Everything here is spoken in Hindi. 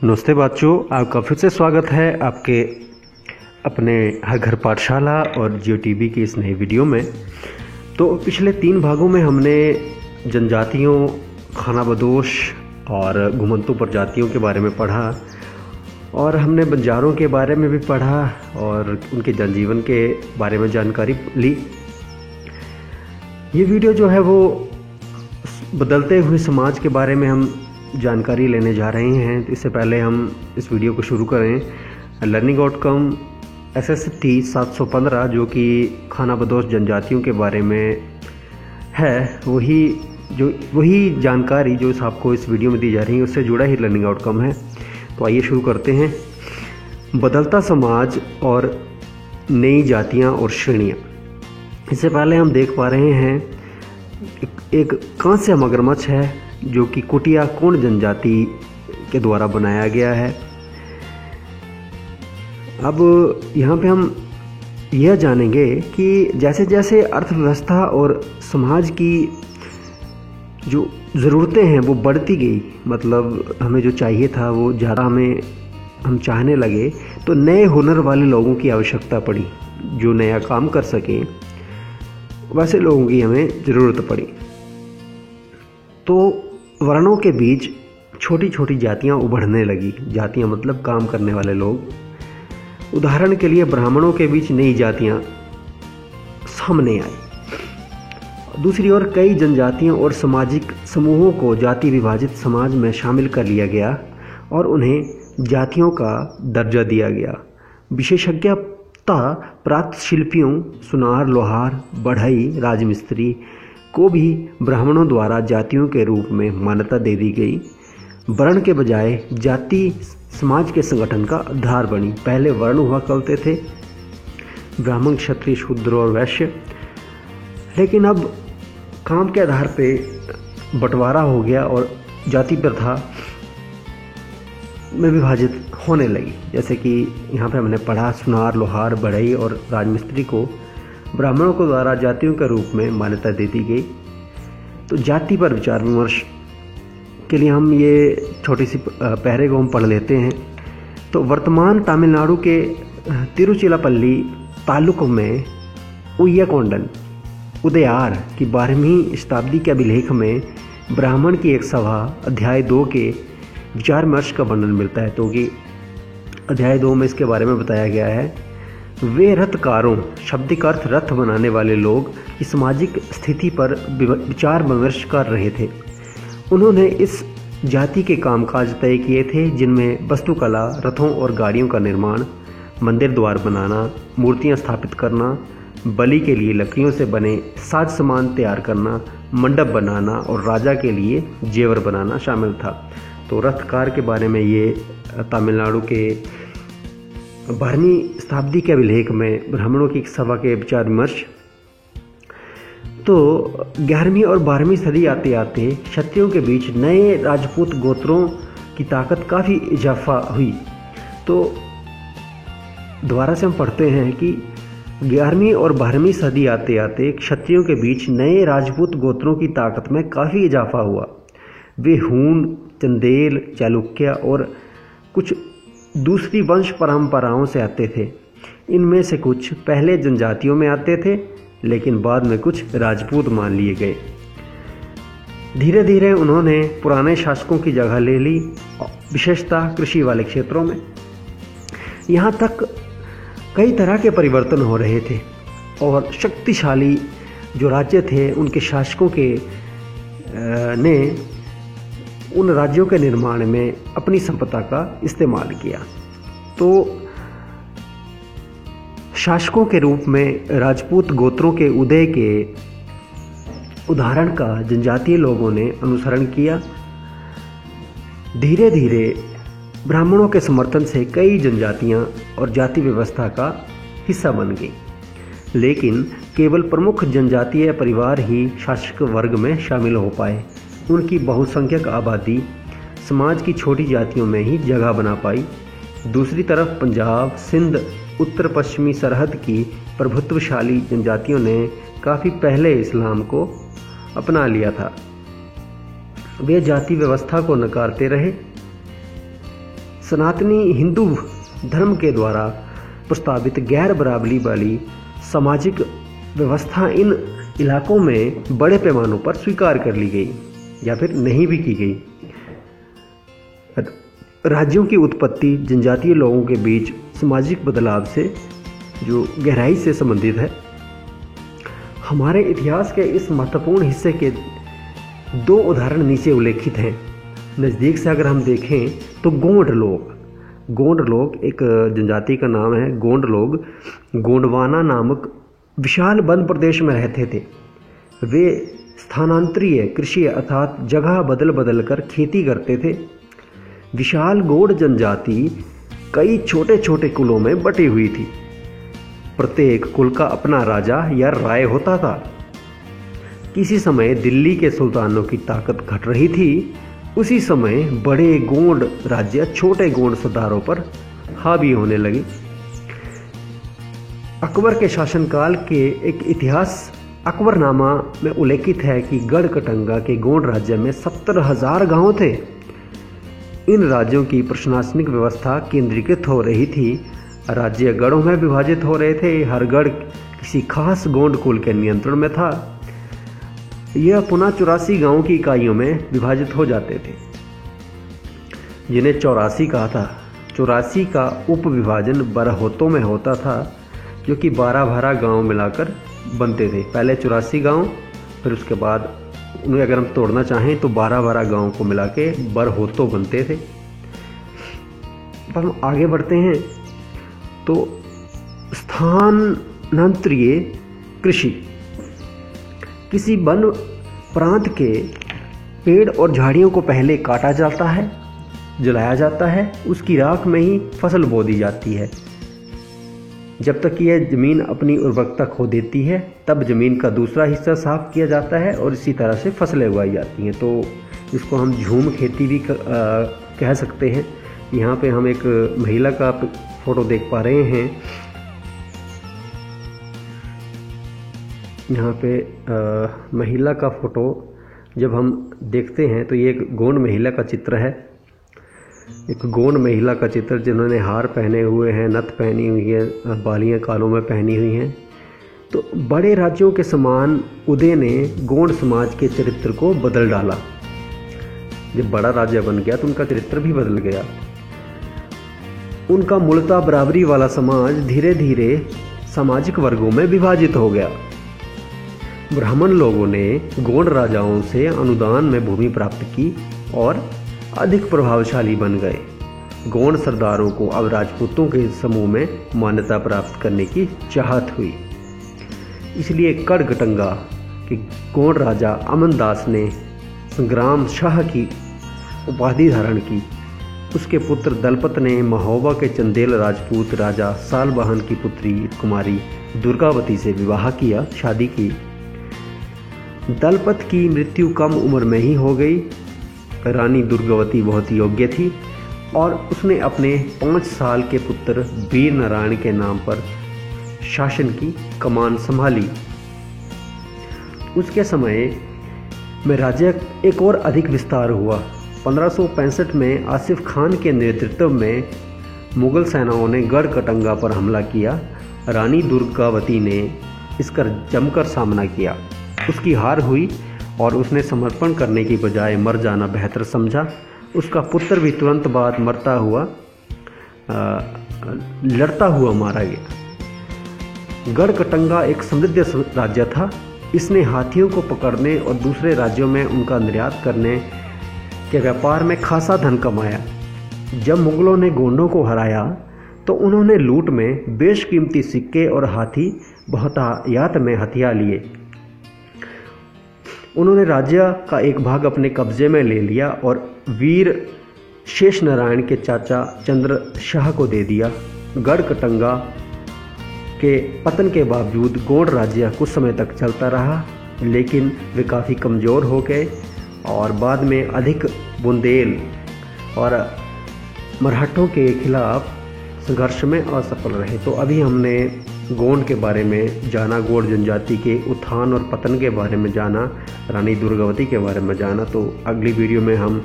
नमस्ते बच्चों, आपका फिर से स्वागत है आपके अपने हर घर पाठशाला और जियो टीवी की इस नई वीडियो में। तो पिछले 3 भागों में हमने जनजातियों, खानाबदोश और घुमंतु प्रजातियों के बारे में पढ़ा और हमने बंजारों के बारे में भी पढ़ा और उनके जनजीवन के बारे में जानकारी ली। ये वीडियो जो है वो बदलते हुए समाज के बारे में हम जानकारी लेने जा रहे हैं। तो इससे पहले हम इस वीडियो को शुरू करें। लर्निंग आउटकम SST 715 जो कि खानाबदोश जनजातियों के बारे में है, वही जानकारी जो आपको इस वीडियो में दी जा रही है उससे जुड़ा ही लर्निंग आउटकम है। तो आइए शुरू करते हैं। बदलता समाज और नई जातियां और श्रेणियां। इससे पहले हम देख पा रहे हैं एक कांस्य मगरमच्छ है जो कि कुटिया कोंड जनजाति के द्वारा बनाया गया है। अब यहाँ पे हम यह जानेंगे कि जैसे जैसे अर्थव्यवस्था और समाज की जो ज़रूरतें हैं वो बढ़ती गई, मतलब हमें जो चाहिए था वो ज़्यादा हम चाहने लगे, तो नए हुनर वाले लोगों की आवश्यकता पड़ी जो नया काम कर सकें। वैसे लोगों की हमें ज़रूरत पड़ी। तो वर्णों के बीच छोटी छोटी जातियां उभरने लगी। जातियां मतलब काम करने वाले लोग। उदाहरण के लिए ब्राह्मणों के बीच नई जातियां सामने आई। दूसरी ओर कई जनजातियों और सामाजिक समूहों को जाति विभाजित समाज में शामिल कर लिया गया और उन्हें जातियों का दर्जा दिया गया। विशेषज्ञता प्राप्त शिल्पियों, सुनार, लोहार, बढ़ई, राजमिस्त्री को भी ब्राह्मणों द्वारा जातियों के रूप में मान्यता दे दी गई। वर्ण के बजाय जाति समाज के संगठन का आधार बनी। पहले वर्ण हुआ करते थे, ब्राह्मण, क्षत्रिय, शूद्र और वैश्य, लेकिन अब काम के आधार पे बंटवारा हो गया और जाति प्रथा में विभाजित होने लगी। जैसे कि यहाँ पे हमने पढ़ा, सुनार, लोहार, बढ़ई और राजमिस्त्री को ब्राह्मणों को द्वारा जातियों के रूप में मान्यता दे दी गई। तो जाति पर विचार विमर्श के लिए हम ये छोटी सी पहरे को हम पढ़ लेते हैं। तो वर्तमान तमिलनाडु के तिरुचिरापल्ली तालुक में उय्याकोंडन उदयार की 12वीं शताब्दी के अभिलेख में ब्राह्मण की एक सभा अध्याय 2 के विचार विमर्श का वर्णन मिलता है। तो कि अध्याय 2 में इसके बारे में बताया गया है। वे रथकारों, शाब्दिक अर्थ रथ बनाने वाले लोग की सामाजिक स्थिति पर विचार विमर्श कर रहे थे। उन्होंने इस जाति के कामकाज तय किए थे जिनमें वस्तुकला, रथों और गाड़ियों का निर्माण, मंदिर द्वार बनाना, मूर्तियां स्थापित करना, बलि के लिए लकड़ियों से बने साज सामान तैयार करना, मंडप बनाना और राजा के लिए जेवर बनाना शामिल था। तो रथकार के बारे में ये तमिलनाडु के 12वीं शताब्दी के अभिलेख में ब्राह्मणों की सभा के विचार विमर्श। तो 11वीं और 12वीं सदी आते आते क्षत्रियों के बीच नए राजपूत गोत्रों की ताकत काफ़ी इजाफा हुई। तो दोबारा से हम पढ़ते हैं कि 11वीं और 12वीं सदी आते आते क्षत्रियों के बीच नए राजपूत गोत्रों की ताकत में काफ़ी इजाफा हुआ। वे हूण, चंदेल, चालुक्य और कुछ दूसरी वंश परंपराओं से आते थे। इनमें से कुछ पहले जनजातियों में आते थे लेकिन बाद में कुछ राजपूत मान लिए गए। धीरे धीरे उन्होंने पुराने शासकों की जगह ले ली, विशेषतः कृषि वाले क्षेत्रों में। यहाँ तक कई तरह के परिवर्तन हो रहे थे और शक्तिशाली जो राज्य थे उनके शासकों के ने उन राज्यों के निर्माण में अपनी संपदा का इस्तेमाल किया। तो शासकों के रूप में राजपूत गोत्रों के उदय के उदाहरण का जनजातीय लोगों ने अनुसरण किया। धीरे धीरे ब्राह्मणों के समर्थन से कई जनजातियां और जाति व्यवस्था का हिस्सा बन गई, लेकिन केवल प्रमुख जनजातीय परिवार ही शासक वर्ग में शामिल हो पाए। उनकी बहुसंख्यक आबादी समाज की छोटी जातियों में ही जगह बना पाई। दूसरी तरफ पंजाब, सिंध, उत्तर पश्चिमी सरहद की प्रभुत्वशाली जनजातियों ने काफ़ी पहले इस्लाम को अपना लिया था। वे जाति व्यवस्था को नकारते रहे। सनातनी हिंदू धर्म के द्वारा प्रस्तावित गैर बराबरी वाली सामाजिक व्यवस्था इन इलाकों में बड़े पैमानों पर स्वीकार कर ली गई या फिर नहीं भी की गई। राज्यों की उत्पत्ति जनजातीय लोगों के बीच सामाजिक बदलाव से जो गहराई से संबंधित है। हमारे इतिहास के इस महत्वपूर्ण हिस्से के दो उदाहरण नीचे उल्लेखित हैं। नज़दीक से अगर हम देखें तो गोंड लोग एक जनजाति का नाम है। गोंड लोग गोंडवाना नामक विशाल वन प्रदेश में रहते थे। वे स्थानांतरीय कृषि अर्थात जगह बदल बदल कर खेती करते थे। विशाल गोंड जनजाति कई छोटे छोटे कुलों में बटी हुई थी। प्रत्येक कुल का अपना राजा या राय होता था। किसी समय दिल्ली के सुल्तानों की ताकत घट रही थी, उसी समय बड़े गोंड राज्य छोटे गोंड सरदारों पर हावी होने लगे। अकबर के शासनकाल के एक इतिहास अकबरनामा में उल्लेखित है कि गढ़कटंगा के गोंड राज्य में 70,000 गांव थे। इन राज्यों की प्रशासनिक व्यवस्था केंद्रीकृत हो रही थी। राज्य गढ़ों में विभाजित हो रहे थे। हर गढ़ किसी खास गोंड कुल के नियंत्रण में था। यह पुनः 84 गांवों की इकाइयों में विभाजित हो जाते थे, जिन्हें 84 कहा था। 84 का उप विभाजन बरहोतों में होता था, जो कि 12 गांव मिलाकर बनते थे। पहले 84 गांव, फिर उसके बाद उन्हें अगर हम तोड़ना चाहें तो 12 गांव को मिला के बरहोतो बनते थे। अब हम आगे बढ़ते हैं तो स्थानांतरीय कृषि। किसी वन प्रांत के पेड़ और झाड़ियों को पहले काटा जाता है, जलाया जाता है, उसकी राख में ही फसल बो दी जाती है। जब तक यह ज़मीन अपनी उर्वरकता खो देती है, तब ज़मीन का दूसरा हिस्सा साफ किया जाता है और इसी तरह से फसलें उगाई जाती हैं। तो इसको हम झूम खेती भी कह सकते हैं। यहाँ पे हम एक महिला का फोटो देख पा रहे हैं। यहाँ पे महिला का फोटो जब हम देखते हैं तो ये एक गोंड महिला का चित्र है। एक गोंड महिला का चित्र जिन्होंने हार पहने हुए हैं, नथ पहनी हुई है, बालियाँ कानों में पहनी हुई हैं। तो बड़े राज्यों के समान उदय ने गोंड समाज के चरित्र को बदल डाला। जब बड़ा राज्य बन गया तो उनका चरित्र भी बदल गया। उनका मूलतः बराबरी वाला समाज धीरे धीरे सामाजिक वर्गों में विभाजित हो गया। ब्राह्मण लोगों ने गोंड राजाओं से अनुदान में भूमि प्राप्त की और अधिक प्रभावशाली बन गए। गोंड सरदारों को अब राजपूतों के समूह में मान्यता प्राप्त करने की चाहत हुई। इसलिए गढ़कटंगा के गोंड राजा अमनदास ने संग्राम शाह की उपाधि धारण की। उसके पुत्र दलपत ने महोबा के चंदेल राजपूत राजा सालबहन की पुत्री कुमारी दुर्गावती से विवाह किया, शादी की। दलपत की मृत्यु कम उम्र में ही हो गई। रानी दुर्गावती बहुत योग्य थी और उसने अपने 5 साल के पुत्र वीर नारायण के नाम पर शासन की कमान संभाली। उसके समय में राज्य एक और अधिक विस्तार हुआ। 1565 में आसिफ खान के नेतृत्व में मुगल सेनाओं ने गढ़कटंगा पर हमला किया। रानी दुर्गावती ने इसका जमकर सामना किया। उसकी हार हुई और उसने समर्पण करने की बजाय मर जाना बेहतर समझा। उसका पुत्र भी तुरंत बाद लड़ता हुआ मारा गया। गढ़कटंगा एक समृद्ध राज्य था। इसने हाथियों को पकड़ने और दूसरे राज्यों में उनका निर्यात करने के व्यापार में खासा धन कमाया। जब मुगलों ने गोंडों को हराया तो उन्होंने लूट में बेशकीमती सिक्के और हाथी बहुतायत में हथिया लिए। उन्होंने राज्य का एक भाग अपने कब्जे में ले लिया और वीर शेष नारायण के चाचा चंद्र शाह को दे दिया। गढ़कटंगा के पतन के बावजूद गोंड राज्य कुछ समय तक चलता रहा, लेकिन वे काफ़ी कमज़ोर हो गए और बाद में अधिक बुंदेल और मराठों के खिलाफ संघर्ष में असफल रहे। तो अभी हमने गोंड के बारे में जाना, गोंड जनजाति के उत्थान और पतन के बारे में जाना, रानी दुर्गावती के बारे में जाना। तो अगली वीडियो में हम